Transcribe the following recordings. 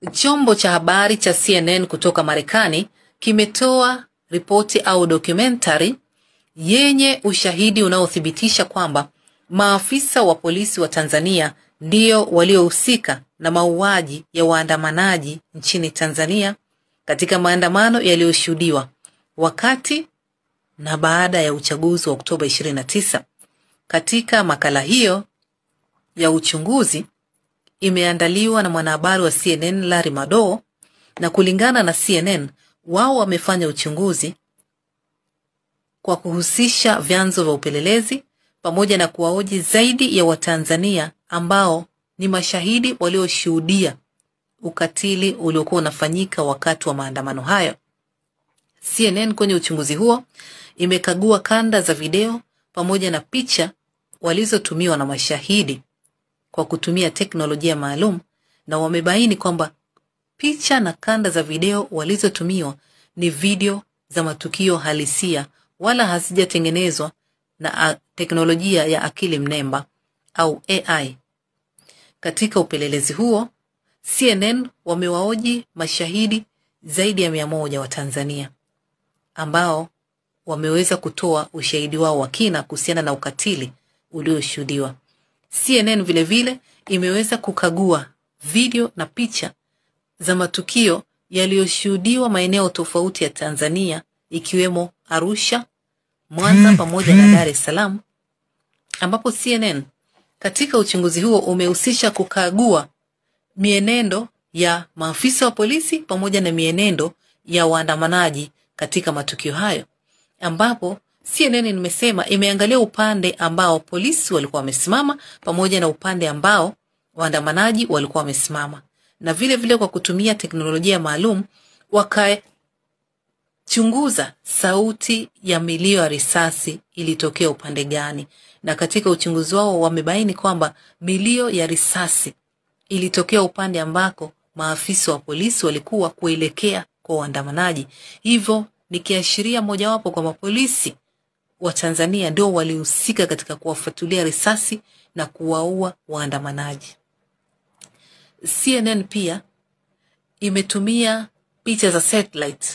Chombo cha habari cha CNN kutoka Marekani kimetoa ripoti au documentary yenye ushahidi unaothibitisha kwamba maafisa wa polisi wa Tanzania ndio waliohusika na mauaji ya waandamanaji nchini Tanzania katika maandamano yaliyoshuhudiwa wakati na baada ya uchaguzi wa Oktoba 29. Katika makala hiyo ya uchunguzi imeandaliwa na mwanahabari wa CNN Larry Madowo, na kulingana na CNN wao wamefanya uchunguzi kwa kuhusisha vyanzo vya upelelezi pamoja na kuwahoji zaidi ya Watanzania ambao ni mashahidi walioshuhudia ukatili uliokuwa unafanyika wakati wa maandamano hayo. CNN kwenye uchunguzi huo imekagua kanda za video pamoja na picha walizotumiwa na mashahidi kwa kutumia teknolojia maalum, na wamebaini kwamba picha na kanda za video walizotumiwa ni video za matukio halisia wala hazijatengenezwa na teknolojia ya akili mnemba au AI. Katika upelelezi huo, CNN wamewahoji mashahidi zaidi ya 100 wa Tanzania ambao wameweza kutoa ushahidi wao wa kina kuhusiana na ukatili ulioshuhudiwa. CNN vile vile imeweza kukagua video na picha za matukio yaliyoshuhudiwa maeneo tofauti ya Tanzania ikiwemo Arusha, Mwanza pamoja na Dar es Salaam, ambapo CNN katika uchunguzi huo umehusisha kukagua mienendo ya maafisa wa polisi pamoja na mienendo ya waandamanaji katika matukio hayo, ambapo CNN imesema imeangalia upande ambao polisi walikuwa wamesimama pamoja na upande ambao waandamanaji walikuwa wamesimama, na vile vile kwa kutumia teknolojia maalum wakachunguza sauti ya milio ya risasi ilitokea upande gani, na katika uchunguzi wao wamebaini kwamba milio ya risasi ilitokea upande ambako maafisa wa polisi walikuwa kuelekea kwa waandamanaji. Hivyo ni kiashiria mojawapo kwamba polisi wa Tanzania ndio walihusika katika kuwafuatilia risasi na kuwaua waandamanaji. CNN pia imetumia picha za satellite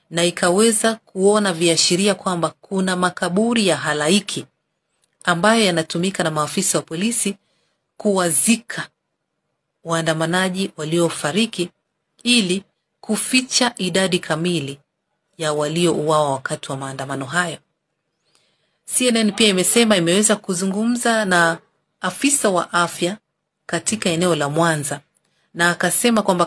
na ikaweza kuona viashiria kwamba kuna makaburi ya halaiki ambayo yanatumika na maafisa wa polisi kuwazika waandamanaji waliofariki ili kuficha idadi kamili ya waliouawa wakati wa maandamano hayo. CNN pia imesema imeweza kuzungumza na afisa wa afya katika eneo la Mwanza, na akasema kwamba